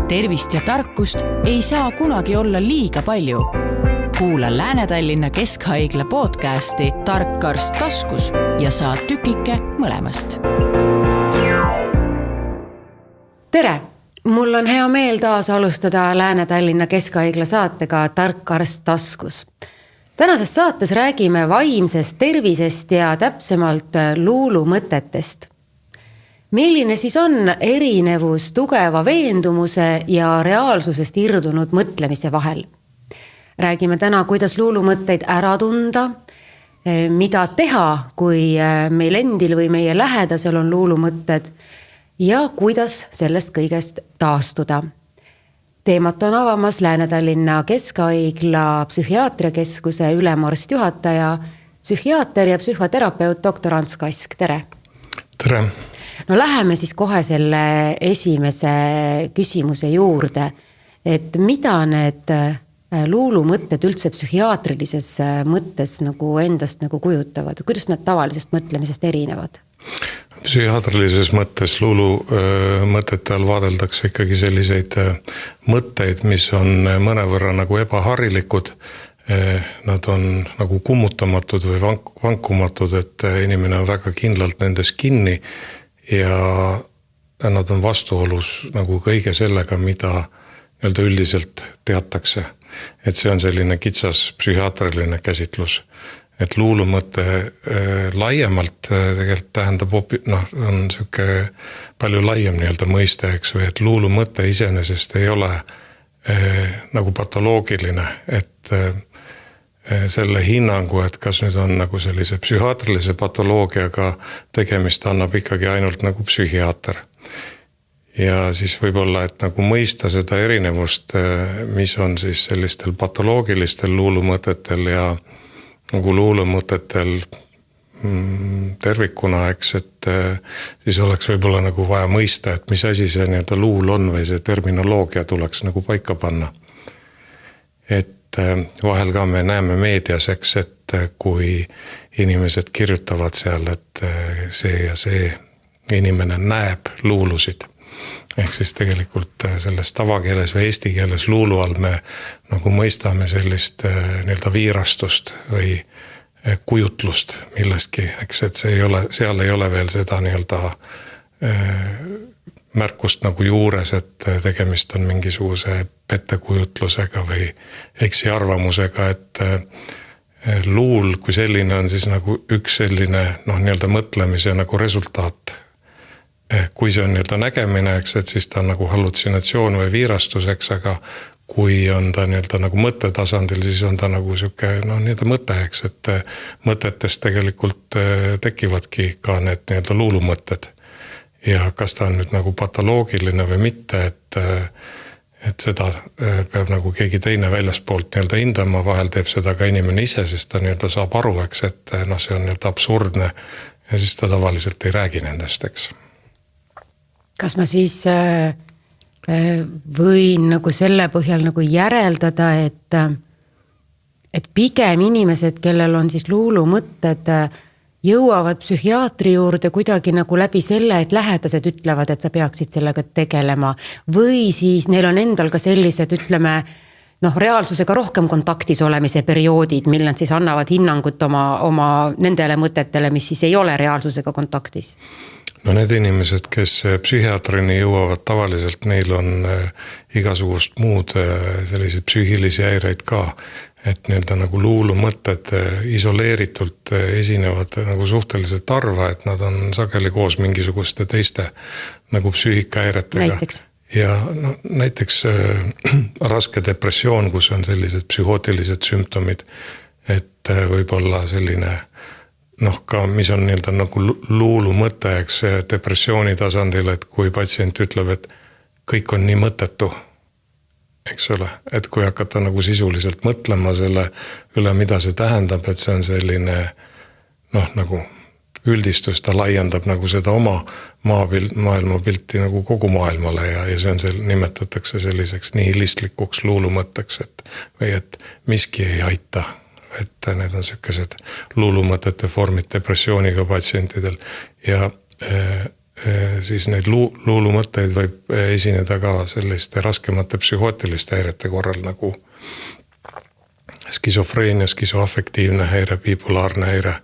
Tervist ja tarkust ei saa kunagi olla liiga palju. Kuula Lääne-Tallinna Keskhaigla podcasti Tark arst taskus ja saa tükike mõlemast. Tere! Mul on hea meel taas alustada Lääne-Tallinna Keskhaigla saatega Tark arst taskus. Tänases saates räägime vaimsest tervisest ja täpsemalt luulumõtetest. Milline siis on erinevus tugeva veendumuse ja reaalsusest irdunud mõtlemise vahel? Räägime täna, kuidas luulumõtteid ära tunda, mida teha, kui meil endil või meie lähedasel on luulumõtted ja kuidas sellest kõigest taastuda. Teemat on avamas Lääne-Tallinna Keskhaigla psühhiaatriakeskuse ülemarstjuhataja, psühhiaater ja psühhoterapeut doktor Ants Kask. Tere! Tere! No läheme siis kohe selle esimese küsimuse juurde, et mida need luulumõtted üldse psühhiaatrilises mõttes nagu endast nagu kujutavad? Kuidas nad tavalisest mõtlemisest erinevad? Psühhiaatrilises mõttes luulumõtete all vaadeldakse ikkagi selliseid mõtteid, mis on mõnevõrra nagu ebaharilikud. Nad on nagu kummutamatud või vankumatud, et inimene on väga kindlalt nendes kinni ja nad on vastuolus nagu kõige sellega, mida üldiselt teatakse. Et see on selline kitsas psühhiaatriline käsitlus. Et luulumõte laiemalt tegelikult tähendab, on siuke palju laiem mõiste, eks, või et luulumõte iseenesest ei ole nagu patoloogiline, et selle hinnangu, et kas nüüd on nagu sellise psühhiaatrilise patoloogiaga tegemist annab ikkagi ainult nagu psühhiaater. Ja siis võib-olla, et nagu mõista seda erinevust, mis on siis sellistel patoloogilistel luulumõtetel ja nagu luulumõtetel tervikuna, eks, et siis oleks võib-olla nagu vaja mõista, et mis asi see luul on või see terminoloogia tuleks nagu paika panna. Et vahel ka me näeme meedias, eks, et kui inimesed kirjutavad seal, et see ja see inimene näeb luulusid. Ehk siis tegelikult selles tavakeeles või eesti keeles luulu all me nagu mõistame sellist viirastust või kujutlust millestki, eks, et seal ei ole veel seda märkust nagu juures, et tegemist on mingisuguse pettekujutlusega või eksiarvamusega, et luul kui selline on siis nagu üks selline mõtlemise nagu resultaat. Kui see on nägemine, eks, et siis ta on nagu hallutsinatsioon või viirastuseks, aga kui on ta nagu mõttetasandil, siis on ta nagu siuke mõte, eks, et mõtetest tegelikult tekivadki ka need luulumõtted. Ja kas ta on nüüd nagu patoloogiline või mitte, et seda peab nagu keegi teine väljaspoolt hindama, vahel teeb seda ka inimene ise, sest ta saab aru, eks, et see on absurdne ja siis ta tavaliselt ei räägi nendest, eks. Kas ma siis võin nagu selle põhjal nagu järeldada, et pigem inimesed, kellel on siis luulumõtted, jõuavad psühhiaatri juurde kuidagi nagu läbi selle, et lähedased ütlevad, et sa peaksid sellega tegelema. Või siis neil on endal ka sellised, ütleme, reaalsusega rohkem kontaktis olemise perioodid, mil nad siis annavad hinnangut oma nendele mõtetele, mis siis ei ole reaalsusega kontaktis. No need inimesed, kes psühhiaatrini jõuavad tavaliselt, neil on igasugust muud selliseid psüühilisi häireid ka. Et nagu luulumõtted isoleeritult esinevad nagu suhteliselt harva, et nad on sageli koos mingisuguste teiste nagu psüühikahäiretega. Näiteks? Ja näiteks raske depressioon, kus on sellised psühhootilised sümptomid, et võib-olla selline ka mis on nagu luulumõte, eks, depressiooni tasandil, et kui patsient ütleb, et kõik on nii mõttetu, eks ole, et kui hakata nagu sisuliselt mõtlema selle üle, mida see tähendab, et see on selline nagu üldistus, ta laiendab nagu seda oma maailmapilti nagu kogu maailmale ja see on nimetatakse selliseks nihilistlikuks luulumõtteks, et miski ei aita, et need on sellised luulumõtete vormid depressiooniga patsientidel ja siis neid luulumõtteid võib esineda ka selliste raskemate psühhootiliste häirete korral nagu skisofreenia, skisoafektiivne häire, bipolaarne häire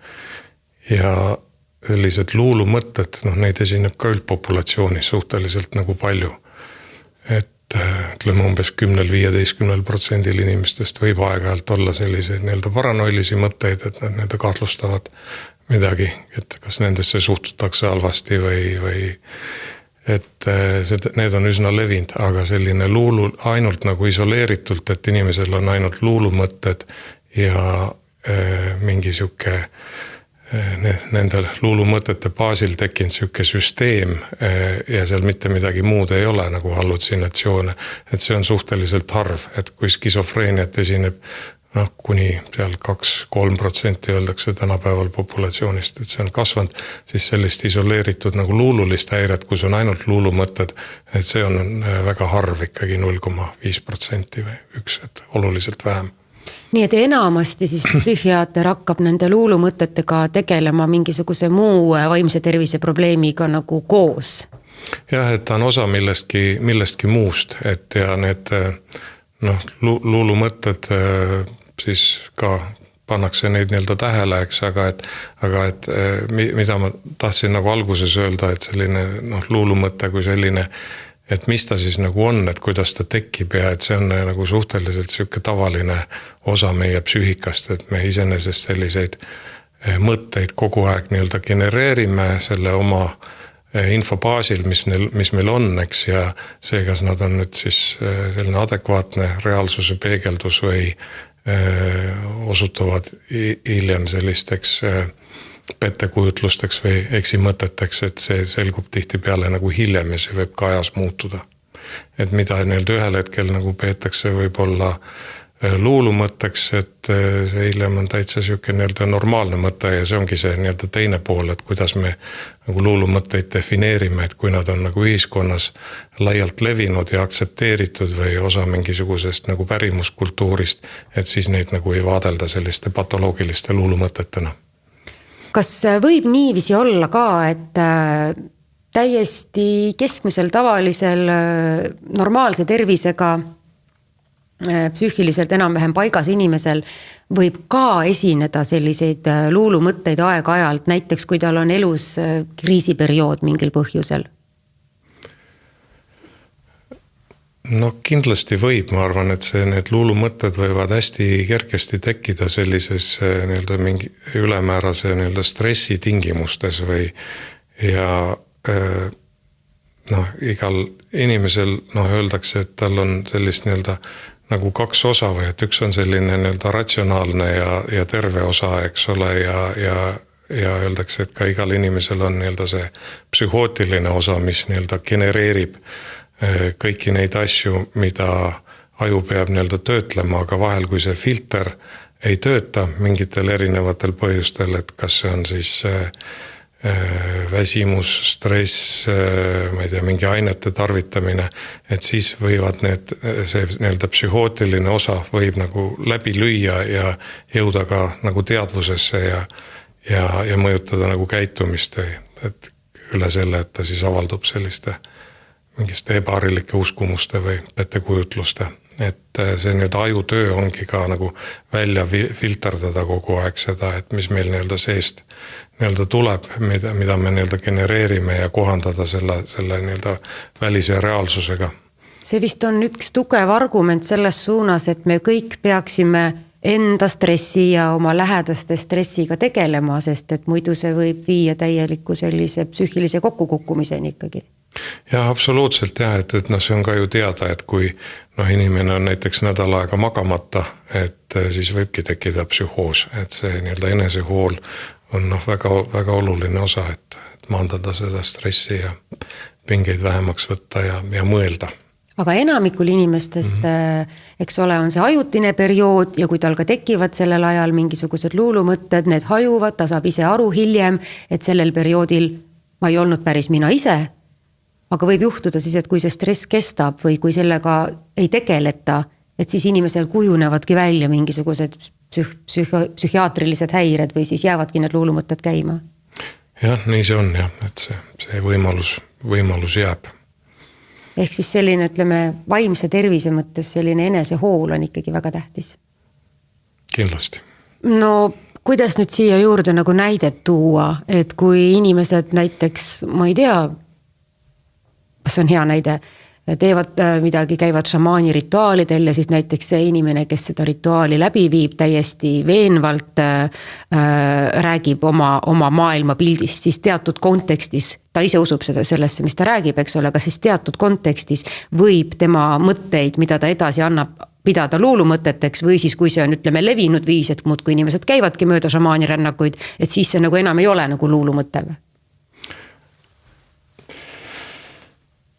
ja sellised luulumõtted, neid esineb ka üldpopulatsioonis suhteliselt nagu palju. Et ütleme umbes 10-15% inimestest võib aeg-ajalt olla selliseid nii-öelda paranoilisi mõtteid, et nad kahtlustavad midagi, et kas nendesse suhtutakse halvasti või et need on üsna levinud, aga selline luulu ainult nagu isoleeritult, et inimesel on ainult luulumõtted ja mingi siuke nende luulumõtete baasil tekkinud siuke süsteem ja seal mitte midagi muud ei ole nagu hallutsinatsioone, et see on suhteliselt harv, et kui skisofreeniat esineb kuni seal 2-3% öeldakse tänapäeval populatsioonist, et see on kasvanud, siis sellist isoleeritud nagu luululist häiret, kus on ainult luulumõtted, et see on väga harv ikkagi 0,5% või 1%, et oluliselt vähem. Nii et enamasti siis psühhiaater hakkab nende luulumõtetega tegelema mingisuguse muu vaimse tervise probleemiga nagu koos? Jah, et ta on osa millestki muust, et ja need luulumõtted siis ka pannakse neid nii-öelda tähele, eks, aga et mida ma tahtsin nagu alguses öelda, et selline luulumõte kui selline, et mis ta siis nagu on, et kuidas ta tekib ja et see on nagu suhteliselt siuke tavaline osa meie psüühikast, et me iseenesest selliseid mõtteid kogu aeg nii-öelda genereerime selle oma info baasil, mis meil on, eks, ja see, kas nad on nüüd siis selline adekvaatne reaalsuse peegeldus või osutuvad hiljem sellisteks pettekujutlusteks või eksimõteteks, et see selgub tihtipeale nagu hiljem ja see võib ka ajas muutuda. Et mida nii-öelda ühel hetkel nagu peetakse võib-olla luulumõtteks, et see hiljem on täitsa siuke nii-öelda normaalne mõte ja see ongi see nii-öelda teine pool, et kuidas me nagu luulumõtteid defineerime, et kui nad on nagu ühiskonnas laialt levinud ja aktsepteeritud või osa mingisugusest nagu pärimuskultuurist, et siis neid nagu ei vaadelda selliste patoloogiliste luulumõtetena. Kas võib niiviisi olla ka, et täiesti keskmisel tavalisel normaalse tervisega psüühiliselt enam-vähem paigas inimesel võib ka esineda selliseid luulumõtteid aeg-ajalt, näiteks kui tal on elus kriisiperiood mingil põhjusel? Kindlasti võib, ma arvan, et need luulumõtted võivad hästi kergesti tekkida sellises nii-öelda mingi ülemäärase nii-öelda stressi tingimustes või ja igal inimesel öeldakse, et tal on sellist nii-öelda nagu kaks osa või et üks on selline nii-öelda ratsionaalne ja terve osa, eks ole, ja öeldakse, et ka igal inimesel on nii-öelda see psühhootiline osa, mis nii-öelda genereerib kõiki neid asju, mida aju peab nii-öelda töötlema, aga vahel, kui see filter ei tööta mingitel erinevatel põhjustel, et kas see on siis väsimus, stress, ma ei tea, mingi ainete tarvitamine, et siis võivad see nii-öelda psühhootiline osa võib nagu läbi lüüa ja jõuda ka nagu teadvusesse ja mõjutada nagu käitumist, et üle selle, et ta siis avaldub selliste mingiste ebaharilike uskumuste või pettekujutluste. Et see nii-öelda ajutöö ongi ka nagu välja filterdada kogu aeg seda, et mis meil nii-öelda seest nii-öelda tuleb, mida me nii-öelda genereerime ja kohandada selle nii-öelda välise reaalsusega. See vist on üks tugev argument selles suunas, et me kõik peaksime enda stressi ja oma lähedaste stressiga tegelema, sest et muidu see võib viia täieliku sellise psüühilise kokkukukkumiseni ikkagi. Ja absoluutselt jah, et see on ka ju teada, et kui inimene on näiteks nädal aega magamata, et siis võibki tekkida psühhoos, et see nii-öelda enesehool on väga, väga oluline osa, et maandada seda stressi ja pingeid vähemaks võtta ja mõelda. Aga enamikul inimestest, eks ole, on see ajutine periood ja kui tal ka tekivad sellel ajal mingisugused luulumõtted, need hajuvad, ta saab ise aru hiljem, et sellel perioodil ma ei olnud päris mina ise, aga võib juhtuda siis, et kui see stress kestab või kui sellega ei tegeleta, et siis inimesel kujunevadki välja mingisugused psühhiaatrilised häired või siis jäävadki need luulumõtted käima. jah, nii see on jah, et see võimalus jääb. Ehk siis selline, ütleme, vaimse tervise mõttes selline enesehool on ikkagi väga tähtis. Kindlasti. No kuidas nüüd siia juurde nagu näidet tuua, et kui inimesed näiteks, ma ei tea, kas on hea näide, teevad midagi, käivad šamaani rituaalidel ja siis näiteks see inimene, kes seda rituaali läbi viib, täiesti veenvalt räägib oma maailmapildist, siis teatud kontekstis, ta ise usub sellesse, mis ta räägib, eks ole, aga siis teatud kontekstis võib tema mõtteid, mida ta edasi annab, pidada luulumõteteks või siis kui see on, ütleme, levinud viis, et muud kui inimesed käivadki mööda šamaani rännakuid, et siis see nagu enam ei ole nagu luulumõte või?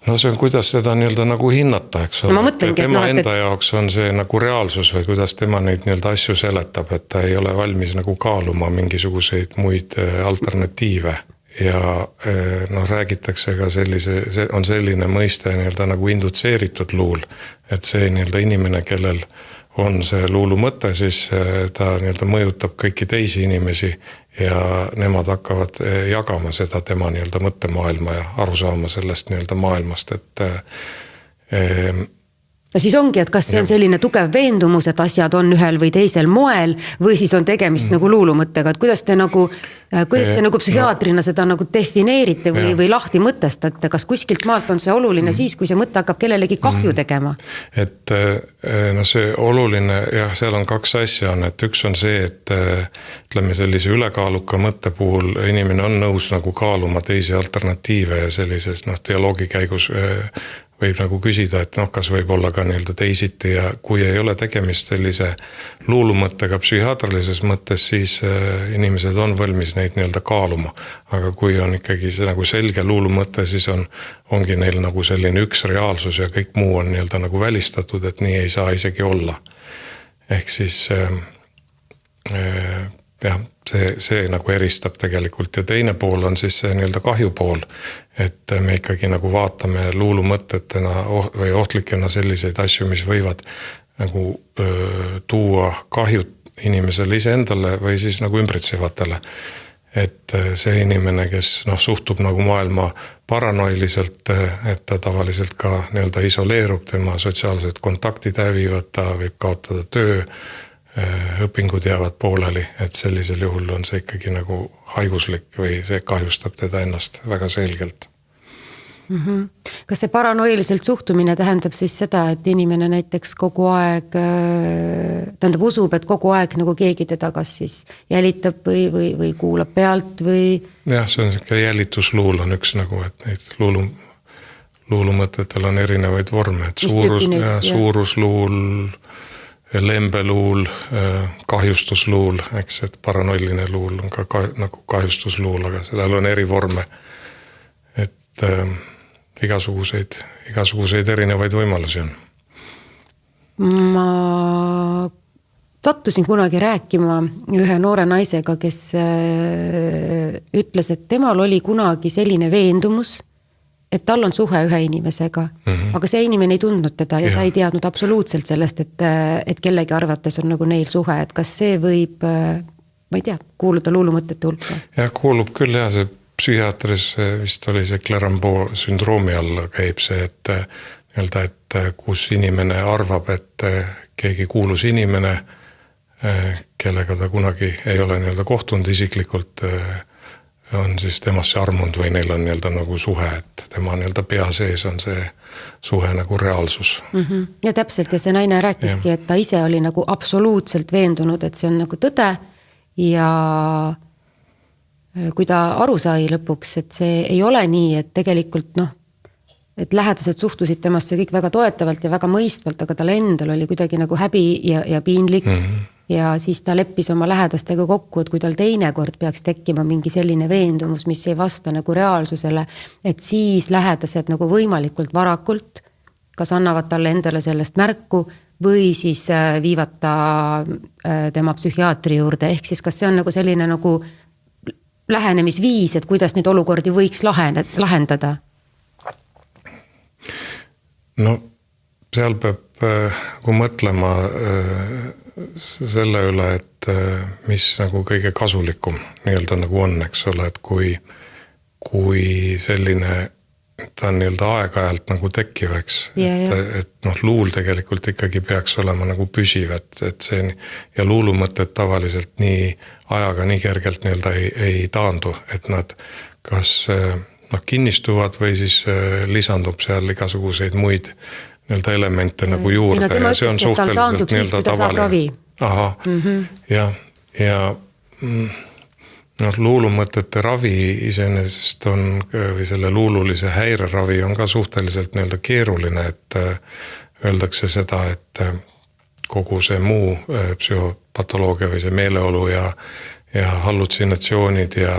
No see on, kuidas seda nii-öelda nagu hinnata, eks ole. Tema enda jaoks on see nagu reaalsus või kuidas tema neid nii-öelda asju seletab, et ta ei ole valmis nagu kaaluma mingisuguseid muid alternatiive. Ja räägitakse ka on selline mõiste nii-öelda nagu indutseeritud luul, et see nii-öelda inimene, kellel on see luulu mõte, siis ta nii-öelda mõjutab kõiki teisi inimesi ja nemad hakkavad jagama seda tema nii-öelda mõttemaailma ja aru saama sellest nii-öelda maailmast, et ja siis ongi, et kas see on selline tugev veendumus, et asjad on ühel või teisel moel või siis on tegemist nagu luulumõttega, et kuidas te nagu psühhiaatrina seda nagu defineerite või lahti mõtestate, kas kuskilt maalt on see oluline siis, kui see mõte hakkab kellelegi kahju tegema? Et see oluline, jah, seal on kaks asja on, et üks on see, et ütleme sellise ülekaaluka mõtte puhul inimene on nõus nagu kaaluma teisi alternatiive ja sellises dialoogi käigus võib nagu küsida, et kas võib olla ka nii-öelda teisiti ja kui ei ole tegemist sellise luulumõttega psühhiaatrilises mõttes, siis inimesed on valmis neid nii-öelda kaaluma. Aga kui on ikkagi see nagu selge luulumõte, siis ongi neil nagu selline üks reaalsus ja kõik muu on nii-öelda nagu välistatud, et nii ei saa isegi olla. Ehk siis jah, see nagu eristab tegelikult ja teine pool on siis see nii-öelda kahju pool, et me ikkagi nagu vaatame luulumõtetena või ohtlikena selliseid asju, mis võivad nagu tuua kahjut inimesele iseendale või siis nagu ümbritsevatele. Et see inimene, kes suhtub nagu maailma paranoiliselt, et ta tavaliselt ka nii-öelda isoleerub, tema sotsiaalsed kontaktid hävivad, ta võib kaotada töö, õpingud jäävad pooleli, et sellisel juhul on see ikkagi nagu haiguslik või see kahjustab teda ennast väga selgelt. Kas see paranoiliselt suhtumine tähendab siis seda, et inimene näiteks kogu aeg, tähendab usub, et kogu aeg nagu keegi teda kas siis jälitab või kuulab pealt või? Jah, see on selline jälitusluul on üks nagu, et neid luulumõtetel on erinevaid vorme, et suurusluul, lembeluul, kahjustusluul, eks, et paranoiline luul on ka nagu kahjustusluul, aga sellel on eri vorme, et igasuguseid erinevaid võimalusi on. Ma sattusin kunagi rääkima ühe noore naisega, kes ütles, et temal oli kunagi selline veendumus, et tal on suhe ühe inimesega, aga see inimene ei tundnud teda ja ta ei teadnud absoluutselt sellest, et kellegi arvates on nagu neil suhe, et kas see võib, ma ei tea, kuuluda luulumõtete hulka? Ja kuulub küll ja see psühhiaatris vist oli see Clérambault sündroomi all käib see, et kus inimene arvab, et keegi kuulus inimene, kellega ta kunagi ei ole nii-öelda kohtunud isiklikult, on siis temasse armunud või neil on nii-öelda nagu suhe, et tema nii-öelda pea sees on see suhe nagu reaalsus. Ja täpselt, ja see naine rääkiski, et ta ise oli nagu absoluutselt veendunud, et see on nagu tõde ja kui ta aru sai lõpuks, et see ei ole nii, et tegelikult et lähedased suhtusid temasse kõik väga toetavalt ja väga mõistvalt, aga tal endal oli kuidagi nagu häbi ja piinlik ja siis ta leppis oma lähedastega kokku, et kui tal teine kord peaks tekkima mingi selline veendumus, mis ei vasta nagu reaalsusele, et siis lähedased nagu võimalikult varakult, kas annavad talle endale sellest märku või siis viivad ta tema psühhiaatri juurde, ehk siis kas see on nagu selline nagu lähenemisviis, et kuidas neid olukordi võiks lahendada? No seal peab nagu mõtlema selle üle, et mis nagu kõige kasulikum nii-öelda nagu on, eks ole, et kui selline ta on nii-öelda aeg-ajalt nagu tekkiv, eks. Et luul tegelikult ikkagi peaks olema nagu püsiv, et see ja luulumõtted tavaliselt nii ajaga nii kergelt nii-öelda ei taandu, et nad kas kinnistuvad või siis lisandub seal igasuguseid muid nii-öelda elemente nagu juurde. Ja see on suhteliselt nii-öelda tavaline. Aha, ja luulumõtete ravi iseenesest on, või selle luululise häireravi on ka suhteliselt nii-öelda keeruline, et öeldakse seda, et kogu see muu psühhopatoloogia või see meeleolu ja hallutsinatsioonid ja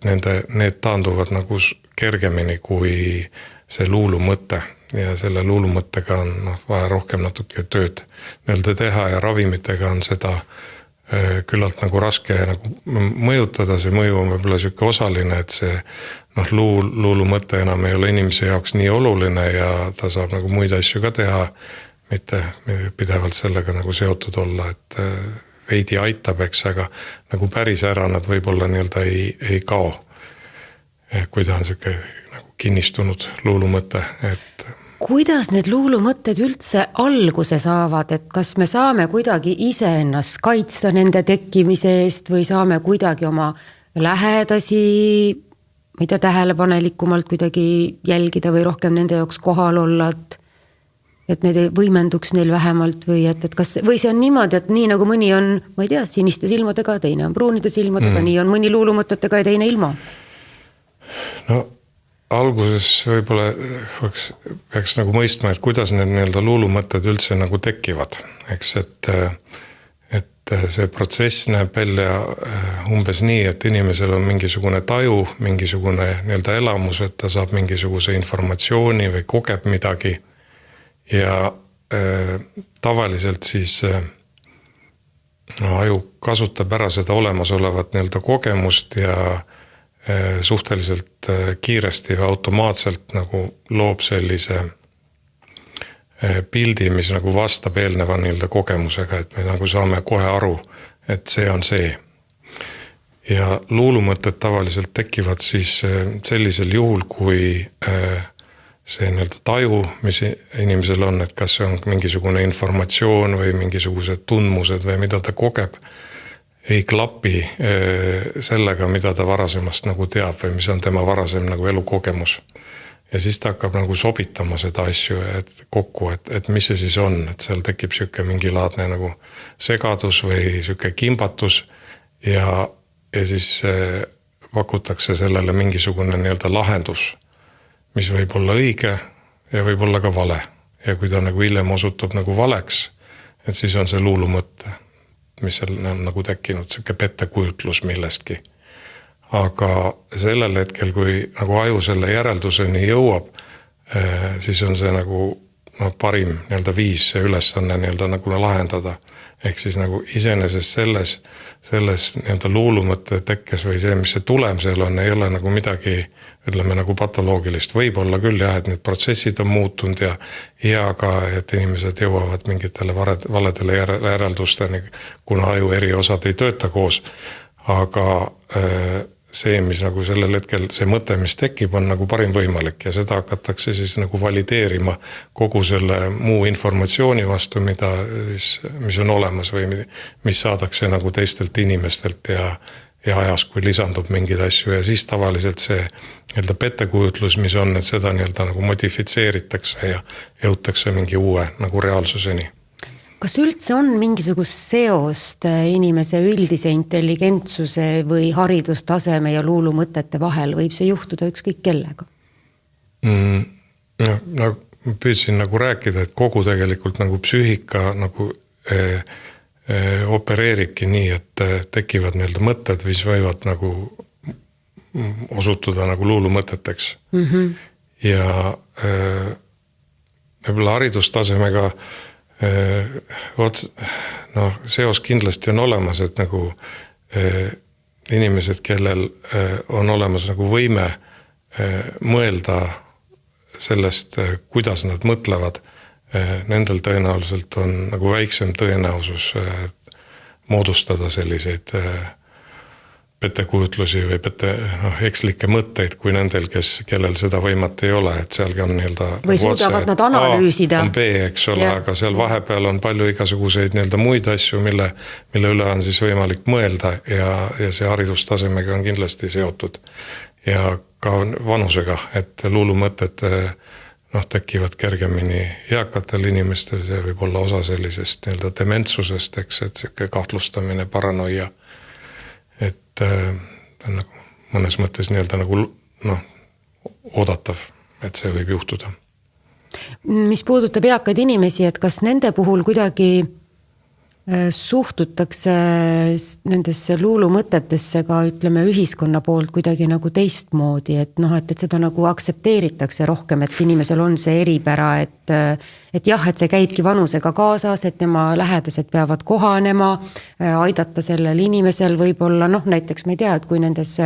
need taanduvad nagu kergemini kui see luulumõte. Ja selle luulumõttega on vaja rohkem natuke tööd nii-öelda teha ja ravimitega on seda küllalt nagu raske nagu mõjutada, see mõju on võib-olla siuke osaline, et see luulumõte enam ei ole inimese jaoks nii oluline ja ta saab nagu muid asju ka teha, mitte pidevalt sellega nagu seotud olla, et veidi aitab, eks, aga nagu päris ära nad võib-olla nii-öelda ei kao, kui ta on siuke nagu kinnistunud luulumõte, et kuidas need luulumõtted üldse alguse saavad, et kas me saame kuidagi ise ennast kaitsta nende tekkimise eest või saame kuidagi oma lähedasi, ma ei tea, tähelepanelikumalt kuidagi jälgida või rohkem nende jaoks kohal olla, et need ei võimenduks neil vähemalt või või see on niimoodi, et nii nagu mõni on, ma ei tea, siniste silmadega, teine on pruunide silmadega, nii on mõni luulumõtetega ja teine ilma? No alguses võib-olla peaks nagu mõistma, et kuidas need nii-öelda luulumõtted üldse nagu tekivad. Eks, et see protsess näeb välja umbes nii, et inimesel on mingisugune taju, mingisugune nii-öelda elamus, et ta saab mingisuguse informatsiooni või kogeb midagi. Ja tavaliselt siis aju kasutab ära seda olemasolevat nii-öelda kogemust ja suhteliselt kiiresti või automaatselt nagu loob sellise pildi, mis nagu vastab eelneva nii-öelda kogemusega, et me nagu saame kohe aru, et see on see. Ja luulumõtted tavaliselt tekivad siis sellisel juhul, kui see nii-öelda taju, mis inimesel on, et kas see on mingisugune informatsioon või mingisugused tundmused või mida ta kogeb, ei klapi sellega, mida ta varasemast nagu teab või mis on tema varasem nagu elukogemus. Ja siis ta hakkab nagu sobitama seda asju kokku, et mis see siis on, et seal tekib siuke mingi laadne nagu segadus või siuke kimbatus ja siis pakutakse sellele mingisugune nii-öelda lahendus, mis võib olla õige ja võib olla ka vale. Ja kui ta nagu hiljem osutub nagu valeks, et siis on see luulumõte, mis seal on nagu tekkinud, siuke pettekujutlus millestki. Aga sellel hetkel, kui nagu aju selle järelduseni jõuab, siis on see nagu parim nii-öelda viis see ülesanne nii-öelda nagu lahendada. Ehk siis nagu iseenesest selles nii-öelda luulumõtte tekkes või see, mis see tulem seal on, ei ole nagu midagi, ütleme nagu patoloogilist. Võib-olla küll jah, et need protsessid on muutunud ja ka, et inimesed jõuavad mingitele valedele järeldusteni, kuna aju eri osad ei tööta koos. Aga see, mis nagu sellel hetkel, see mõte, mis tekib, on nagu parim võimalik ja seda hakatakse siis nagu valideerima kogu selle muu informatsiooni vastu, mis on olemas või mis saadakse nagu teistelt inimestelt ja ajas, kui lisandub mingid asju ja siis tavaliselt see nii-öelda pettekujutlus, mis on, et seda nii-öelda nagu modifitseeritakse ja jõutakse mingi uue nagu reaalsuseni. Kas üldse on mingisugust seost inimese üldise intelligentsuse või haridustaseme ja luulumõtete vahel? Võib see juhtuda ükskõik kellega? No, püüdsin nagu rääkida, et kogu tegelikult nagu psüühika nagu opereeribki nii, et tekivad nii-öelda mõtted, mis võivad nagu osutuda nagu luulumõteteks. Ja võib-olla haridustasemega seos kindlasti on olemas, et nagu inimesed, kellel on olemas nagu võime mõelda sellest, kuidas nad mõtlevad, nendel tõenäoliselt on nagu väiksem tõenäosus moodustada selliseid pettekujutlusi või ekslikke mõtteid kui nendel, kellel seda võimat ei ole, et sealgi on või suudavad nad analüüsida. On B, eks ole, aga seal vahepeal on palju igasuguseid muid asju, mille üle on siis võimalik mõelda ja see haridustasemega on kindlasti seotud. Ja ka vanusega, et luulumõtted tekivad kergemini eakatel inimestel, see võib olla osa sellisest dementsusest, eks, et siuke kahtlustamine, paranoia, et nagu mõnes mõttes nagu oodatav, et see võib juhtuda. Mis puudutab eakaid inimesi, et kas nende puhul kuidagi suhtutakse nendesse luulumõtetesse ka ütleme ühiskonna poolt kuidagi nagu teistmoodi, et seda nagu aktsepteeritakse rohkem, et inimesel on see eripära, et jah, et see käibki vanusega kaasas, et tema lähedased peavad kohanema, aidata sellel inimesel võib-olla, näiteks ma ei tea, et kui nendes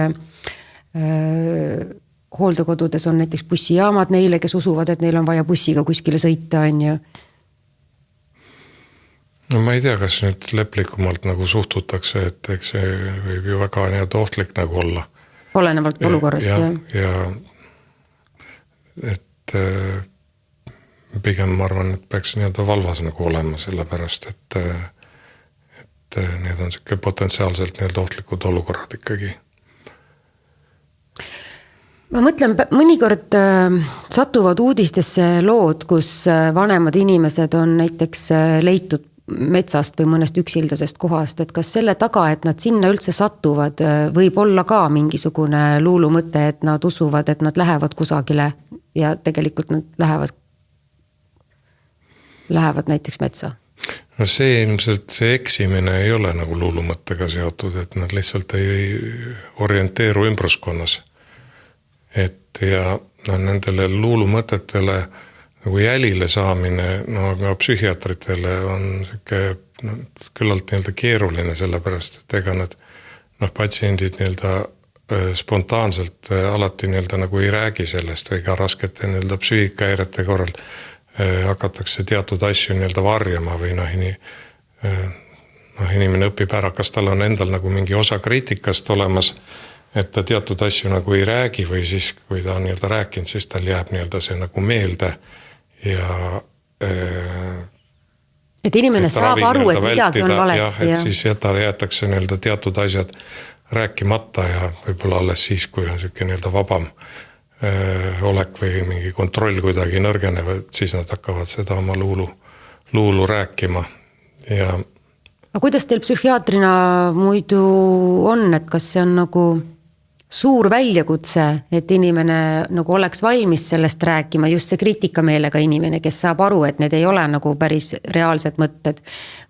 hooldekodudes on näiteks bussijaamad neile, kes usuvad, et neil on vaja bussiga kuskile sõita, on ju. No ma ei tea, kas nüüd leplikumalt nagu suhtutakse, et eks see võib ju väga ohtlik nagu olla. Olenevalt olukorrast, ja et pigem ma arvan, et peaks valvas nagu olema, sellepärast, et need on siuke potentsiaalselt ohtlikud olukorrad ikkagi. Ma mõtlen, mõnikord satuvad uudistesse lood, kus vanemad inimesed on näiteks leitud metsast või mõnest üksildasest kohast, et kas selle taga, et nad sinna üldse satuvad, võib olla ka mingisugune luulumõte, et nad usuvad, et nad lähevad kusagile ja tegelikult nad lähevad näiteks metsa? No see ilmselt, see eksimine ei ole nagu luulumõttega seotud, et nad lihtsalt ei orienteeru ümbruskonnas. Et ja nendele luulumõtetele nagu jälile saamine, aga psühhiatritele on siuke küllalt keeruline, sellepärast, et ega nad patsiendid spontaanselt alati nagu ei räägi sellest või ka raskete psüühikahäirete korral hakatakse teatud asju varjama või inimene õpib ära, kas tal on endal nagu mingi osa kriitikast olemas, et ta teatud asju nagu ei räägi või siis, kui ta on rääkinud, siis tal jääb see nagu meelde ja et inimene saab aru, et midagi on valesti. Et siis jäetakse teatud asjad rääkimata ja võib-olla alles siis, kui on siuke vabam olek või mingi kontroll kuidagi nõrgenev, et siis nad hakkavad seda oma luulu rääkima. Ja aga kuidas teil psühhiaatrina muidu on, et kas see on nagu suur väljakutse, et inimene nagu oleks valmis sellest rääkima, just see kriitikameelega inimene, kes saab aru, et need ei ole nagu päris reaalsed mõtted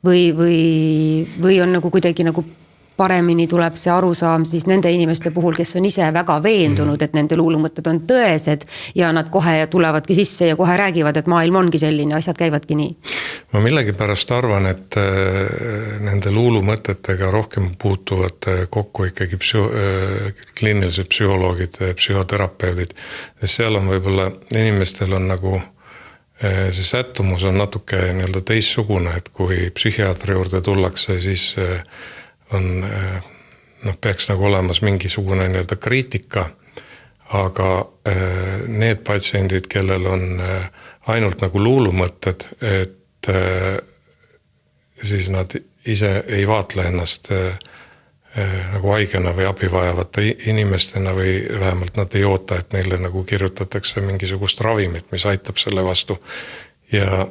või on nagu kuidagi nagu paremini tuleb see arusaam siis nende inimeste puhul, kes on ise väga veendunud, et nende luulumõtted on tõesed ja nad kohe tulevadki sisse ja kohe räägivad, et maailm ongi selline, asjad käivadki nii. Ma millegipärast arvan, et nende luulumõtetega rohkem puutuvad kokku ikkagi kliinilised psühholoogid, psühhoterapeudid. Seal on võib-olla inimestel on nagu see sättumus on natuke teissugune, et kui psühhiaatri juurde tullakse, siis peaks nagu olemas mingisugune kriitika, aga need patsiendid, kellel on ainult nagu luulumõtted, et siis nad ise ei vaatle ennast nagu haigena või abivajavate inimestena või vähemalt nad ei oota, et neile nagu kirjutatakse mingisugust ravimit, mis aitab selle vastu. Ja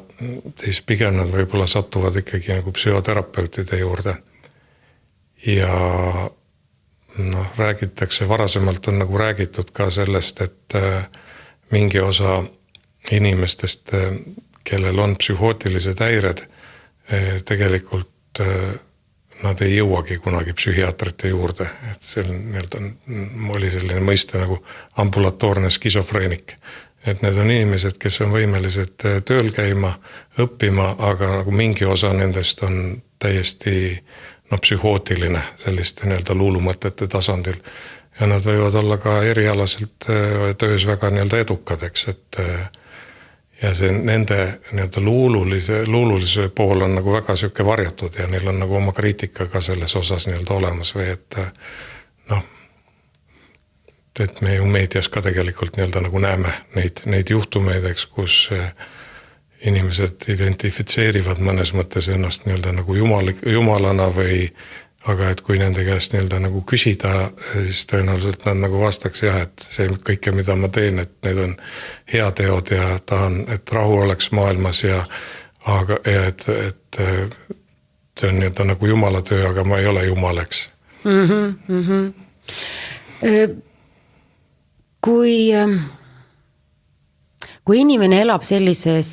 siis pigem nad võib-olla satuvad ikkagi nagu psühhoterapeutide juurde. Ja räägitakse, varasemalt on nagu räägitud ka sellest, et mingi osa inimestest, kellel on psühhootilised häired, tegelikult nad ei jõuagi kunagi psühhiaatrite juurde, et seal oli selline mõiste nagu ambulatoorne skisofreenik. Et need on inimesed, kes on võimelised tööl käima, õppima, aga nagu mingi osa nendest on täiesti psühhootiline selliste luulumõtete tasandil. Ja nad võivad olla ka erialaselt töös väga edukad, eks, et ja see nende nii-öelda luululise pool on nagu väga siuke varjatud ja neil on nagu oma kriitika ka selles osas nii-öelda olemas või et noh, et me ju meedias ka tegelikult nii-öelda nagu näeme neid juhtumeid, eks, kus inimesed identifitseerivad mõnes mõttes ennast nii-öelda nagu jumalana või aga et kui nende käest nii-öelda nagu küsida, siis tõenäoliselt nad nagu vastaks jah, et see kõike, mida ma teen, et need on heateod ja tahan, et rahu oleks maailmas ja et see on nii-öelda nagu jumala töö, aga ma ei ole jumal, eks. Kui inimene elab sellises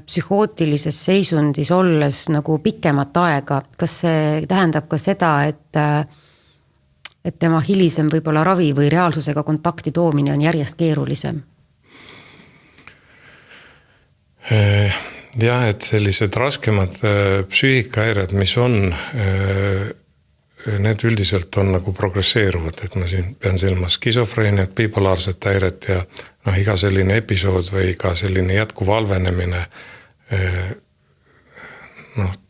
psühhootilises seisundis olles nagu pikemat aega, kas see tähendab ka seda, et tema hilisem võib-olla ravi või reaalsusega kontakti toomine on järjest keerulisem? Jah, et sellised raskemad psüühikahäired, mis on, need üldiselt on nagu progresseeruvad, et ma siin pean silmas skisofreeniat, bipolaarset häiret ja iga selline episood või ka selline jätkuv halvenemine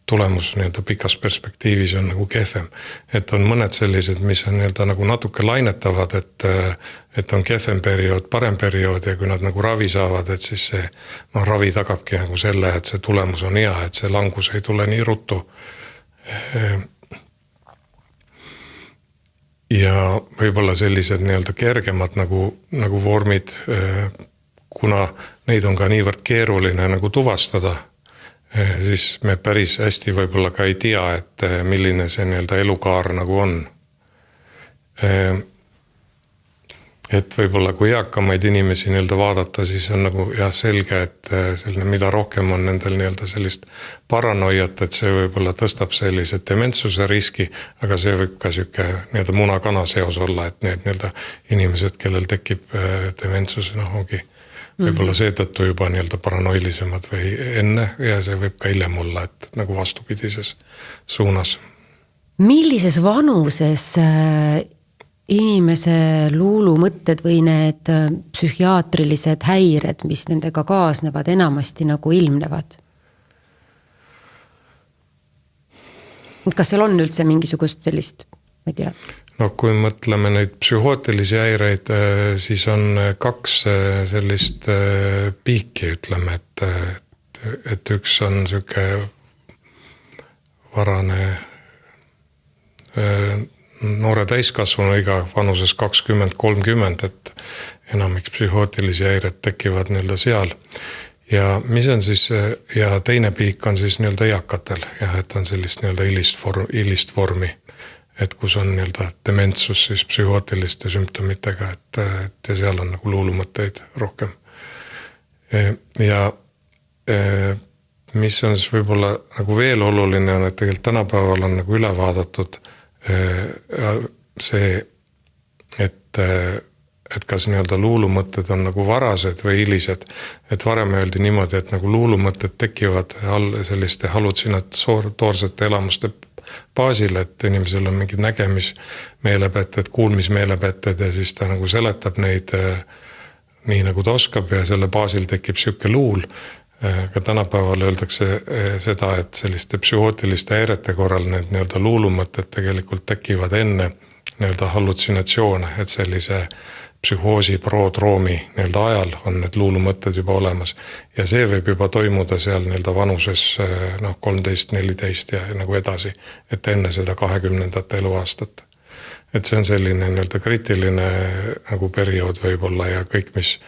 tulemus nii-öelda pikas perspektiivis on nagu kehvem. Et on mõned sellised, mis on nii-öelda nagu natuke lainetavad, et on kehvem periood, parem periood ja kui nad nagu ravi saavad, et siis see ravi tagabki nagu selle, et see tulemus on hea, et see langus ei tule nii ruttu. Ja võib-olla sellised nii-öelda kergemad nagu vormid, kuna neid on ka niivõrd keeruline nagu tuvastada, siis me päris hästi võib-olla ka ei tea, et milline see nii-öelda elukaar nagu on. Et võib-olla kui eakamaid inimesi nii-öelda vaadata, siis on nagu jah selge, et selline, mida rohkem on nendel nii-öelda sellist paranoiat, et see võib-olla tõstab sellise dementsuse riski, aga see võib ka siuke nii-öelda muna-kana seos olla, et need nii-öelda inimesed, kellel tekib dementsus, ongi võib-olla seetõttu juba nii-öelda paranoilisemad või enne ja see võib ka hiljem olla, et nagu vastupidises suunas. Millises vanuses inimese luulumõtted või need psühhiaatrilised häired, mis nendega kaasnevad, enamasti nagu ilmnevad? Kas seal on üldse mingisugust sellist, ma ei tea? Kui mõtleme neid psühhootilisi häireid, siis on 2 sellist piiki, ütleme, et üks on siuke varane noore täiskasvanu iga vanuses 20-30, et enamik psühhootilisi häired tekivad nii-öelda seal. Ja mis on siis, ja teine piik on siis nii-öelda eakatel, ja et on sellist nii-öelda hilist vormi, et kus on nii-öelda dementsus siis psühhootiliste sümptomitega, et seal on nagu luulumõtteid rohkem. Ja mis on siis võib-olla nagu veel oluline on, et tegelikult tänapäeval on nagu üle vaadatud see, et kas nii-öelda luulumõtted on nagu varased või hilised, et varem öeldi niimoodi, et nagu luulumõtted tekivad selliste halutsinatoorsete elamuste baasil, et inimesel on mingi nägemismeelepetted, kuulmismeelepetted ja siis ta nagu seletab neid nii nagu ta oskab ja selle baasil tekib siuke luul. Ka tänapäeval öeldakse seda, et selliste psühhootiliste häirete korral need nii-öelda luulumõtted tegelikult tekivad enne nii-öelda hallutsinatsioone, et sellise psühhoosi prodroomi nii-öelda ajal on need luulumõtted juba olemas. Ja see võib juba toimuda seal nii-öelda vanuses 13-14 ja nagu edasi, et enne seda 20. eluaastat. Et see on selline nii-öelda kriitiline nagu periood võib-olla ja kõik, mis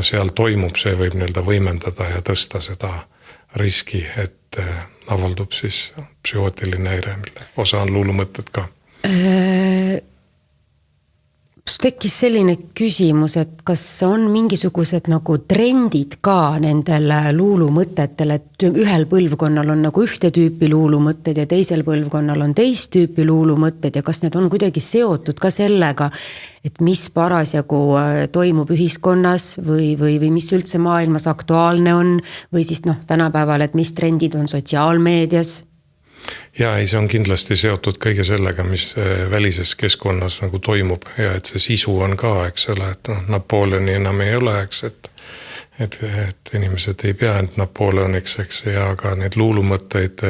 seal toimub, see võib nii-öelda võimendada ja tõsta seda riski, et avaldub siis psühhootiline häire, mille osa on luulumõtted ka. Tekkis selline küsimus, et kas on mingisugused nagu trendid ka nendel luulumõtetel, et ühel põlvkonnal on nagu ühte tüüpi luulumõtted ja teisel põlvkonnal on teist tüüpi luulumõtted ja kas need on kuidagi seotud ka sellega, et mis parasjagu toimub ühiskonnas või mis üldse maailmas aktuaalne on või siis tänapäeval, et mis trendid on sotsiaalmeedias? Ja see on kindlasti seotud kõige sellega, mis välises keskkonnas nagu toimub ja et see sisu on ka, eks ole, et Napoleoni enam ei ole, eks, et inimesed ei pea end Napoleoniks, eks, ja ka need luulumõtteid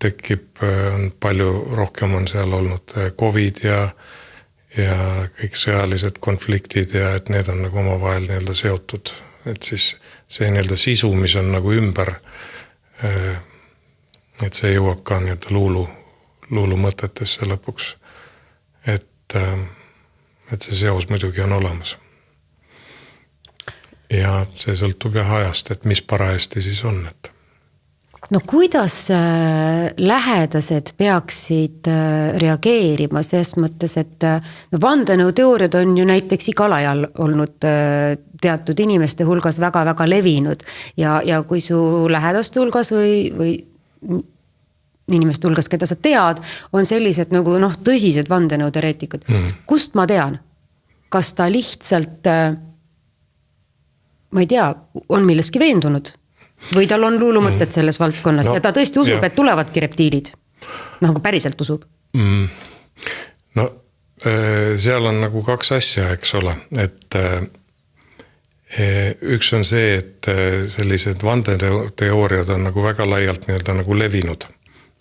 tekib, on palju rohkem on seal olnud COVID ja kõik sõjalised konfliktid ja et need on nagu omavahel nii-öelda seotud. Et siis see nii-öelda sisu, mis on nagu ümber, et see jõuab ka nii-öelda luulumõtetesse lõpuks. Et see seos muidugi on olemas. Ja see sõltub ajast, et mis parajasti siis on. No kuidas lähedased peaksid reageerima selles mõttes, et vandenõuteooriad on ju näiteks igal ajal olnud teatud inimeste hulgas väga-väga levinud ja kui su lähedaste hulgas või inimeste hulgas, keda sa tead, on sellised nagu tõsised vandenõuteoreetikud. Kust ma tean? Kas ta lihtsalt, ma ei tea, on milleski veendunud? Või tal on luulumõtted selles valdkonnas ja ta tõesti usub, et tulevadki reptiilid? Nagu päriselt usub? No seal on nagu kaks asja, eks ole. Et üks on see, et sellised vandeteooriad on nagu väga laialt nii-öelda nagu levinud.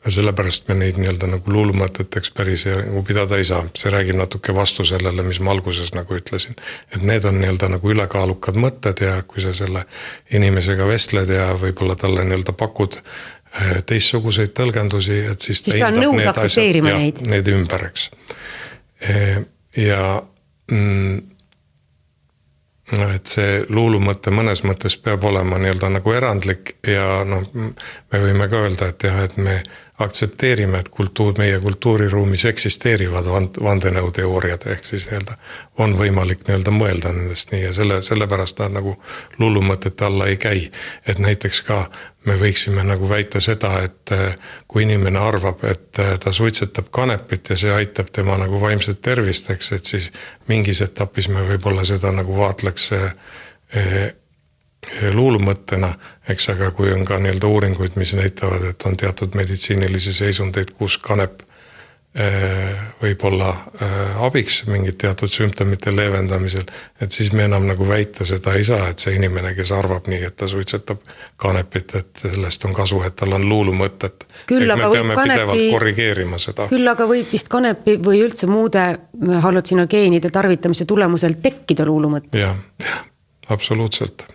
Ja sellepärast me neid nii-öelda nagu luulumõteteks päris nagu pidada ei saa. See räägib natuke vastu sellele, mis ma alguses nagu ütlesin. Et need on nii-öelda nagu ülekaalukad mõtted ja kui sa selle inimesega vestled ja võib-olla talle nii-öelda pakud teistsuguseid tõlgendusi, et siis ta on nõus aktsepteerima neid. Need ümber, eks. Ja et see luulumõte mõnes mõttes peab olema nii-öelda nagu erandlik ja me võime ka öelda, et jah, et me aktsepteerime, et meie kultuuriruumis eksisteerivad vandenõuteooriad, ehk siis nii-öelda on võimalik nii-öelda mõelda nendest nii ja sellepärast nad nagu luulumõtete alla ei käi. Et näiteks ka me võiksime nagu väita seda, et kui inimene arvab, et ta suitsetab kanepit ja see aitab tema nagu vaimset tervist, eks, et siis mingis etapis me võib-olla seda nagu vaatleks luulumõttena, eks, aga kui on ka nii-öelda uuringuid, mis näitavad, et on teatud meditsiinilisi seisundeid, kus kanep võib olla abiks mingid teatud sümptomite leevendamisel, et siis me enam nagu väita seda ei saa, et see inimene, kes arvab nii, et ta suitsetab kanepit, et sellest on kasu, et tal on luulumõtet. Me peame pidevalt korrigeerima seda. Küll aga võib vist kanepi või üldse muude halotsinogeenide tarvitamise tulemusel tekkida luulumõtte. Ja, absoluutselt.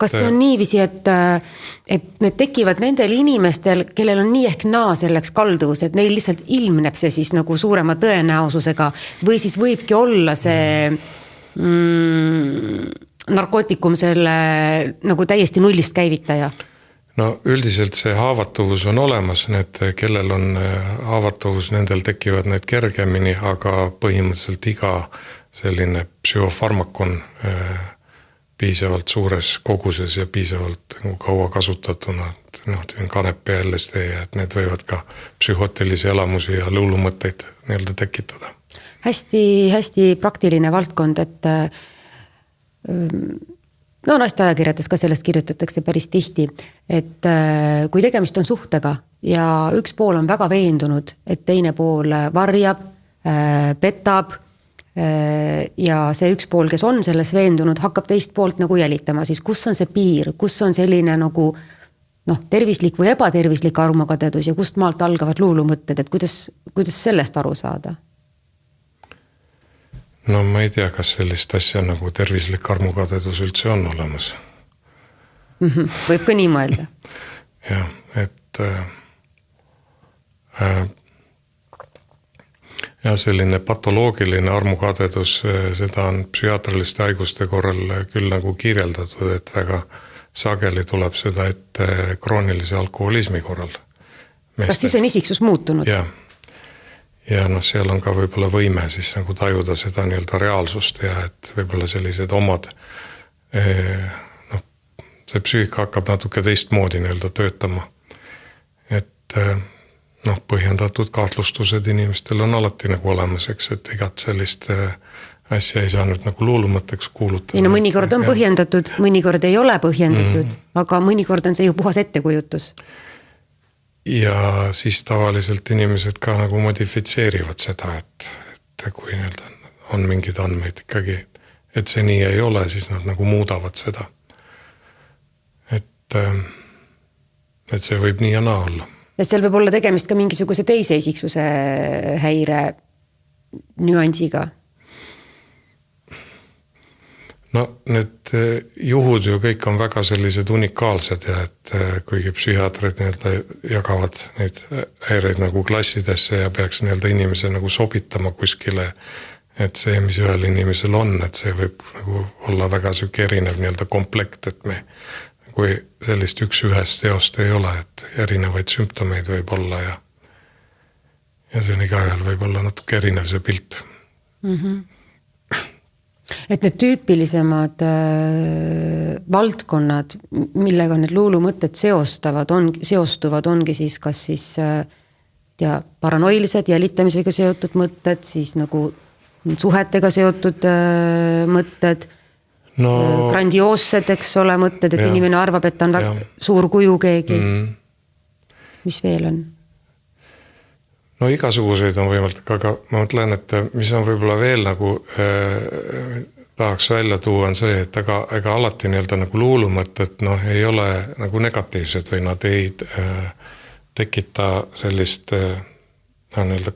Kas see on niiviisi, et need tekivad nendel inimestel, kellel on nii ehk naa selleks kalduvus, et neil lihtsalt ilmneb see siis nagu suurema tõenäosusega või siis võibki olla see narkootikum selle nagu täiesti nullist käivitaja? No üldiselt see haavatuvus on olemas, need, kellel on haavatuvus, nendel tekivad need kergemini, aga põhimõtteliselt iga selline psühhofarmakon piisavalt suures koguses ja piisavalt kaua kasutatuna, kanep ja LSD, et need võivad ka psühhotilisi elamusi ja luulumõtteid nii-öelda tekitada. Hästi praktiline valdkond, et naiste ajakirjades ka sellest kirjutatakse päris tihti, et kui tegemist on suhtega ja üks pool on väga veendunud, et teine pool varjab, petab, ja see üks pool, kes on selles veendunud, hakkab teist poolt nagu jälitama, siis kus on see piir, kus on selline nagu tervislik või ebatervislik armukadedus ja kust maalt algavad luulumõtted, et kuidas sellest aru saada? No ma ei tea, kas sellist asja nagu tervislik armukadedus üldse on olemas. Võib ka nii mõelda. Jah, et ja selline patoloogiline armukadedus, seda on psühhiaatriliste haiguste korral küll nagu kirjeldatud, et väga sageli tuleb seda ette kroonilise alkoholismi korral. Kas siis on isiksus muutunud? Ja seal on ka võib-olla võime siis nagu tajuda seda nii-öelda reaalsust ja et võib-olla sellised omad, see psüühika hakkab natuke teistmoodi nii-öelda töötama. Et põhjendatud kahtlustused inimestel on alati nagu olemas, eks, et igat sellist asja ei saanud nagu luulumõtteks kuulutada. Mõnikord on põhjendatud, mõnikord ei ole põhjendatud, aga mõnikord on see ju puhas ettekujutus. Ja siis tavaliselt inimesed ka nagu modifitseerivad seda, et kui on mingid andmeid ikkagi, et see nii ei ole, siis nad nagu muudavad seda. et see võib nii ja naa olla. Ja seal võib olla tegemist ka mingisuguse teise isiksuse häire nüansiga? No need juhud ju kõik on väga sellised unikaalsed ja et kuigi psühhiaatrid jagavad neid häireid nagu klassidesse ja peaks inimese nagu sobitama kuskile, et see, mis ühel inimesel on, et see võib nagu olla väga süke erinev komplekt, et me kui sellist üks-ühest seost ei ole, et erinevaid sümptomeid võib olla ja see on igaühel võib olla natuke erinev see pilt. Et need tüüpilisemad valdkonnad, millega need luulumõtted seostuvad, ongi siis kas siis paranoilised jälitamisega seotud mõtted, siis nagu suhetega seotud mõtted, grandioossed, eks ole, mõtted, et inimene arvab, et ta on väga suur kuju keegi. Mis veel on? No igasuguseid on võimalik, aga ma mõtlen, et mis on võib-olla veel nagu tahaks välja tuua on see, et ega alati nagu luulumõtted ei ole nagu negatiivsed või nad ei tekita sellist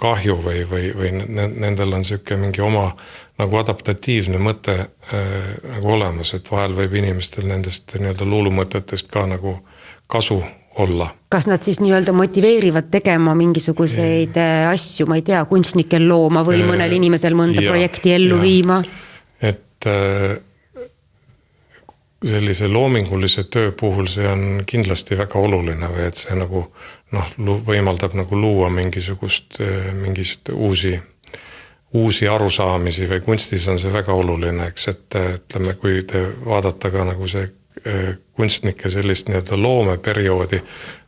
kahju või nendel on siuke mingi oma nagu adaptatiivne mõte nagu olemas, et vahel võib inimestel nendest luulumõtetest ka nagu kasu olla. Kas nad siis motiveerivad tegema mingisuguseid asju, ma ei tea, kunstnikel looma või mõnel inimesel mõnda projekti ellu viima? Et sellise loomingulise töö puhul see on kindlasti väga oluline või et see nagu võimaldab nagu luua mingisugust uusi arusaamisi või kunstis on see väga oluline, eks, et ütleme, kui te vaadata ka nagu see kunstnike sellist loomeperioodi,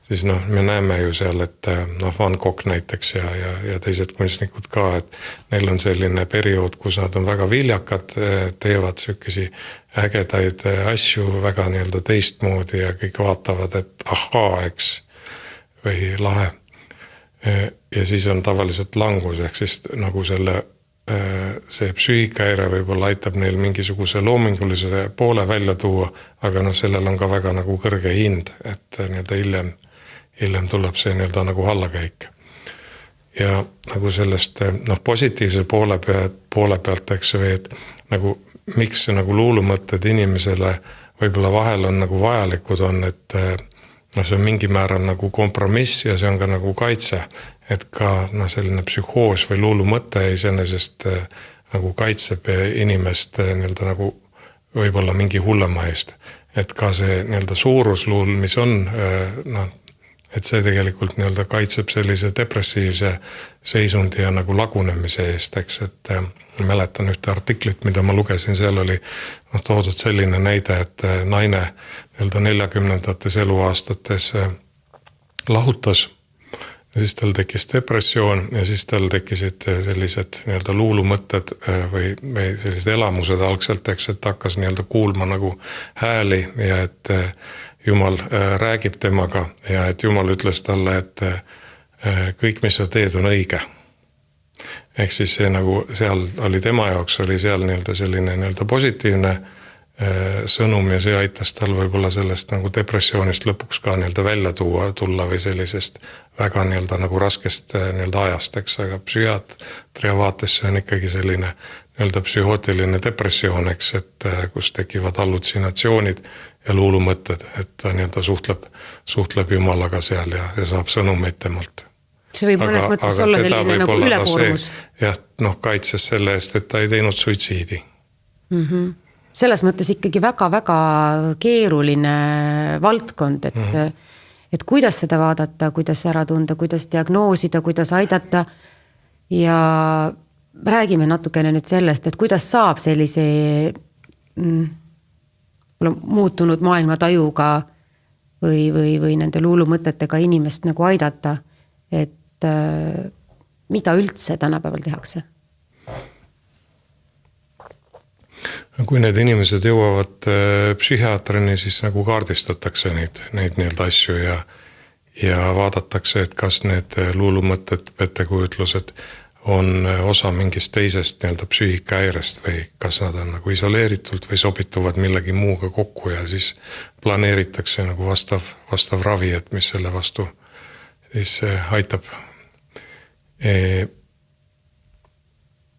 siis me näeme ju seal, et Van Gogh näiteks ja teised kunstnikud ka, et neil on selline periood, kus nad on väga viljakad, teevad sükesi ägedaid asju väga teistmoodi ja kõik vaatavad, et ahaa, eks, või lahe. Ja siis on tavaliselt langus, ehk siis nagu see psüühikahäire võib-olla aitab neil mingisuguse loomingulise poole välja tuua, aga sellel on ka väga nagu kõrge hind, et hiljem tuleb see nagu allakäik. Ja nagu sellest positiivse poole pealt, eks või, et nagu miks nagu luulumõtted inimesele võib-olla vahel on nagu vajalikud on, et see on mingi määral nagu kompromiss ja see on ka nagu kaitse, et ka selline psühhoos või luulumõte iseenesest nagu kaitseb inimest nagu võib-olla mingi hullema eest. Et ka see suurusluul, mis on, et see tegelikult kaitseb sellise depressiivse seisundi ja nagu lagunemise eest, eks, et mäletan ühte artiklit, mida ma lugesin, seal oli toodud selline näide, et naine 40-ndates eluaastates lahutas ja siis tal tekkis depressioon ja siis tal tekkisid sellised luulumõtted või sellised elamused algselt, eks, et hakkas kuulma nagu hääli ja et Jumal räägib temaga ja et Jumal ütles talle, et kõik, mis sa teed, on õige. Ehk siis see nagu seal oli tema jaoks oli seal selline positiivne sõnum ja see aitas tal võib-olla sellest nagu depressioonist lõpuks ka välja tulla või sellisest väga nagu raskest ajast, eks, aga psühhiaatria vaates see on ikkagi selline psühhootiline depressioon, eks, et kus tekivad hallutsinatsioonid ja luulumõtted, et ta suhtleb Jumalaga seal ja saab sõnumeid temalt. See võib mõnes mõttes olla selline nagu ülekoormus. Jah, kaitses selle eest, et ta ei teinud suitsiidi. Selles mõttes ikkagi väga-väga keeruline valdkond, et kuidas seda vaadata, kuidas ära tunda, kuidas diagnoosida, kuidas aidata ja räägime natukene nüüd sellest, et kuidas saab sellise muutunud maailmatajuga või nende luulumõtetega inimest nagu aidata, et mida üldse tänapäeval tehakse? Kui need inimesed jõuavad psühhiaatrini, siis nagu kaardistatakse neid asju ja vaadatakse, et kas need luulumõtted, pettekujutlused on osa mingist teisest nii-öelda psüühikahäirest või kas nad on nagu isoleeritult või sobituvad millegi muuga kokku ja siis planeeritakse nagu vastav ravi, et mis selle vastu siis aitab.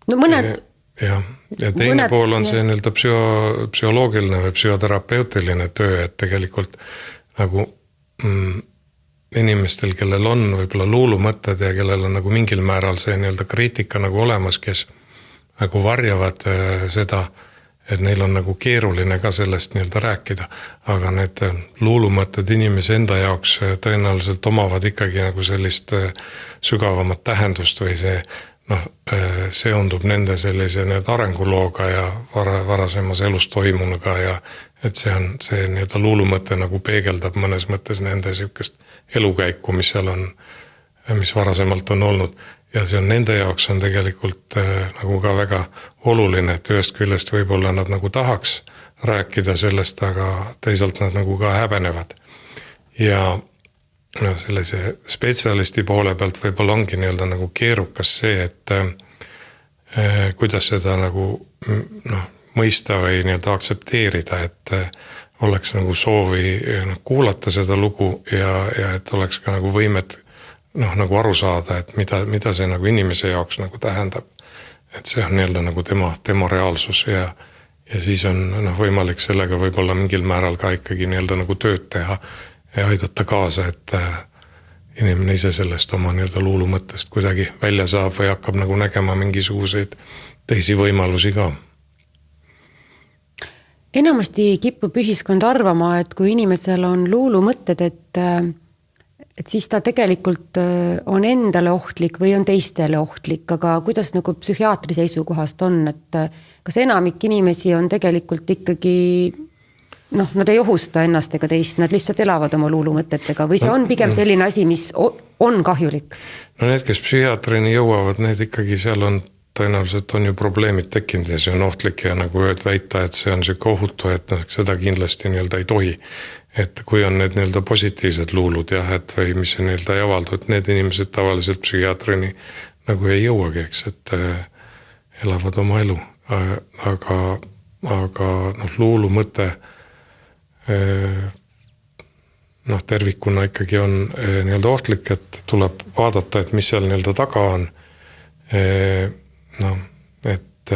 No mõned... Ja teine pool on see nii-öelda psühholoogiline või psühhoterapeutiline töö, et tegelikult nagu inimestel, kellel on võib-olla luulumõtted ja kellel on nagu mingil määral see nii-öelda kriitika nagu olemas, kes nagu varjavad seda, et neil on nagu keeruline ka sellest nii-öelda rääkida, aga need luulumõtted inimese enda jaoks tõenäoliselt omavad ikkagi nagu sellist sügavamat tähendust või see seondub nende sellise need arengulooga ja varasemas elus toimunuga ja et see nii-öelda luulumõte nagu peegeldab mõnes mõttes nende sihukest elukäiku, mis seal on, mis varasemalt on olnud. Ja see on nende jaoks on tegelikult nagu ka väga oluline, et ühest küljest võib-olla nad nagu tahaks rääkida sellest, aga teisalt nad nagu ka häbenevad. Ja sellise spetsialisti poole pealt võib-olla ongi nii-öelda nagu keerukas see, et kuidas seda nagu mõista või nii-öelda aktsepteerida, et oleks nagu soovi kuulata seda lugu ja et oleks ka nagu võimet nagu aru saada, et mida see nagu inimese jaoks nagu tähendab. Et see on nii-öelda nagu tema reaalsus ja siis on võimalik sellega võib-olla mingil määral ka ikkagi nii-öelda nagu tööd teha ja aidata kaasa, et inimene ise sellest oma nii-öelda luulumõttest kuidagi välja saab või hakkab nagu nägema mingisuguseid teisi võimalusi ka. Enamasti kipub ühiskond arvama, et kui inimesel on luulumõtted, et siis ta tegelikult on endale ohtlik või on teistele ohtlik, aga kuidas nagu psühhiaatri seisukohast on, et kas enamik inimesi on tegelikult ikkagi, nad ei ohusta ennast ega teist, nad lihtsalt elavad oma luulumõtetega või see on pigem selline asi, mis on kahjulik? No need, kes psühhiaatrini jõuavad, need ikkagi seal on tõenäoliselt on ju probleemid tekkinud ja see on ohtlik ja nagu väita, et see on siuke ohutu, et seda kindlasti nii-öelda ei tohi. Et kui on need nii-öelda positiivsed luulud jah, et või mis see nii-öelda ei avaldu, et need inimesed tavaliselt psühhiaatrini nagu ei jõuagi, eks, et elavad oma elu. Aga luulumõte tervikuna ikkagi on nii-öelda ohtlik, et tuleb vaadata, et mis seal nii-öelda taga on. Et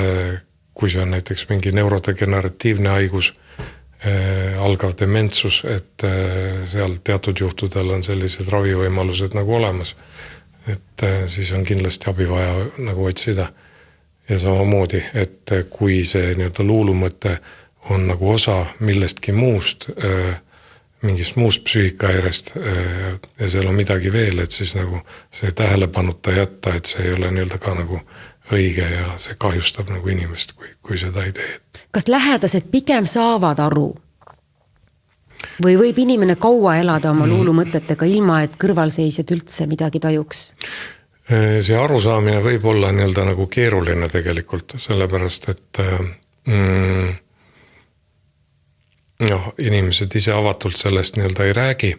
kui see on näiteks mingi neurodegeneratiivne haigus, algav dementsus, et seal teatud juhtudel on sellised ravivõimalused nagu olemas, et siis on kindlasti abi vaja nagu otsida. Ja samamoodi, et kui see nii-öelda luulumõte on nagu osa millestki muust, mingist muust psüühikahäirest ja seal on midagi veel, et siis nagu see tähelepanuta jätta, et see ei ole nii-öelda ka nagu õige ja see kahjustab nagu inimest, kui seda ei tee. Kas lähedased pigem saavad aru? Või võib inimene kaua elada oma luulumõtetega ilma, et kõrvalseisjad üldse midagi tajuks? See arusaamine võib olla nii-öelda nagu keeruline tegelikult, sellepärast, et inimesed ise avatult sellest nii-öelda ei räägi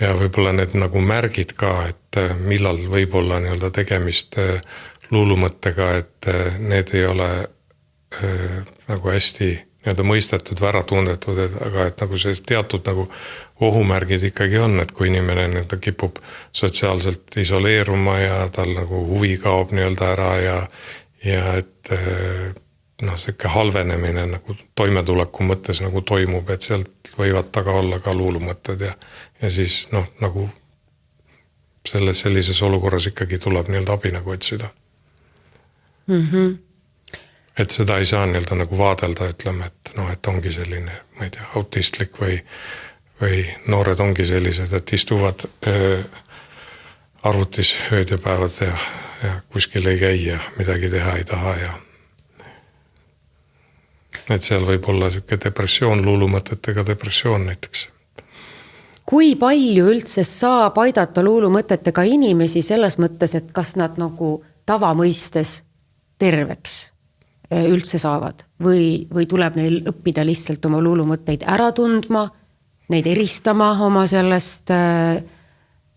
ja võib-olla need nagu märgid ka, et millal võib olla nii-öelda tegemist luulumõttega, et need ei ole nagu hästi nii-öelda mõistetud või ära tundetud, aga et nagu see teatud nagu ohumärgid ikkagi on, et kui inimene nii-öelda kipub sotsiaalselt isoleeruma ja tal nagu huvi kaob nii-öelda ära ja et selline halvenemine nagu toimetuleku mõttes nagu toimub, et sealt võivad taga olla ka luulumõtted ja siis nagu sellises olukorras ikkagi tuleb nii-öelda abi nagu otsida. Et seda ei saa nii-öelda nagu vaadelda, ütleme, et ongi selline, ma ei tea, autistlik või noored ongi sellised, et istuvad arvutis ööd ja päevad ja kuskil ei käi ja midagi teha ei taha ja et seal võib olla selline depressioon, luulumõtetega depressioon näiteks. Kui palju üldse saab aidata luulumõtetega inimesi selles mõttes, et kas nad nagu tavamõistes terveks üldse saavad või tuleb neil õppida lihtsalt oma luulumõtteid ära tundma, neid eristama oma sellest,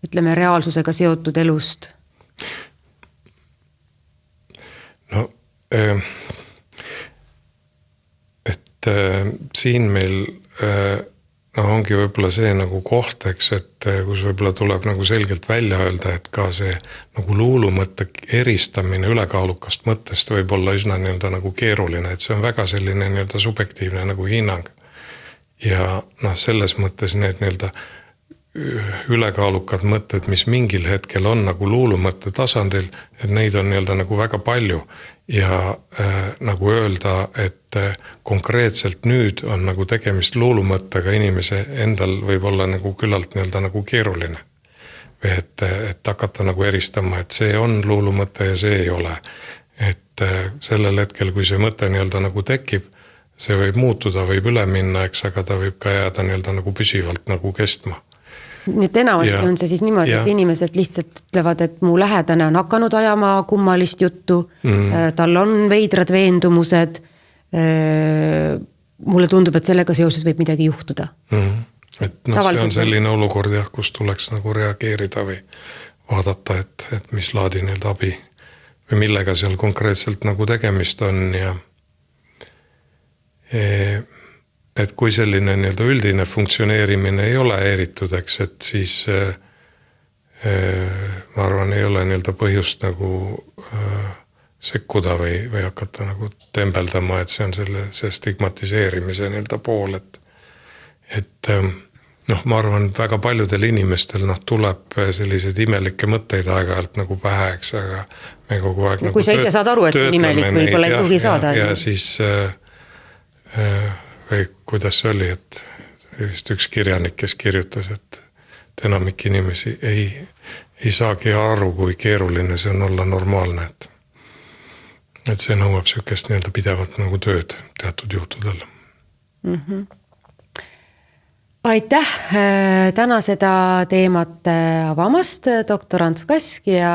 ütleme, reaalsusega seotud elust? no siin meil ongi võib-olla see nagu koht, eks, et kus võib-olla tuleb nagu selgelt välja öelda, et ka see nagu luulu mõtte eristamine ülekaalukast mõttest võib olla üsna nii-öelda nagu keeruline, et see on väga selline nii-öelda subjektiivne nagu hinnang. Ja selles mõttes need nii-öelda ülekaalukad mõtted, mis mingil hetkel on nagu luulumõtte tasandil, et neid on nii-öelda nagu väga palju ja nagu öelda, et konkreetselt nüüd on nagu tegemist luulumõttega inimese endal võib olla nagu küllalt nii-öelda nagu keeruline. Või et hakata nagu eristama, et see on luulumõte ja see ei ole. Et sellel hetkel, kui see mõte nii-öelda nagu tekib, see võib muutuda, võib üle minna, eks, aga ta võib ka jääda nii-öelda nagu püsivalt nagu kestma. Nii et enamasti on see siis niimoodi, et inimesed lihtsalt ütlevad, et mu lähedane on hakanud ajama kummalist juttu, tal on veidrad veendumused, mulle tundub, et sellega seoses võib midagi juhtuda. Et see on selline olukord, kus tuleks nagu reageerida või vaadata, et mis laadi need abi või millega seal konkreetselt nagu tegemist on ja et kui selline nii-öelda üldine funktsioneerimine ei ole eritud, eks, et siis ma arvan, ei ole nii-öelda põhjust nagu sekkuda või hakata nagu tembeldama, et see on see stigmatiseerimise nii-öelda pool, et ma arvan, väga paljudel inimestel tuleb selliseid imelikke mõtteid aeg-ajalt nagu pähe, eks, aga me kogu aeg kui sa ise saad aru, et see on imelik, võib-olla ei pruugi saada. Ja siis või kuidas see oli, et vist üks kirjanik, kes kirjutas, et enamik inimesi ei saagi aru, kui keeruline see on olla normaalne, et see nõuab sükest nii-öelda pidevat nagu tööd teatud juhtudel. Aitäh täna seda teemat avamast, doktor Ants Kask ja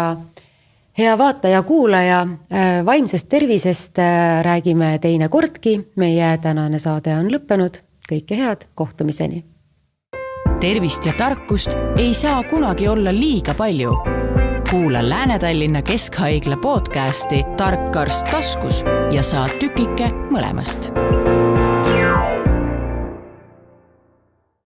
hea vaataja, kuulaja, vaimsest tervisest räägime teine kordki. Meie tänane saade on lõppenud. Kõike head, kohtumiseni. Tervist ja tarkust ei saa kunagi olla liiga palju. Kuula Lääne-Tallinna Keskhaigla podcasti Tark arst taskus ja saa tükike mõlemast.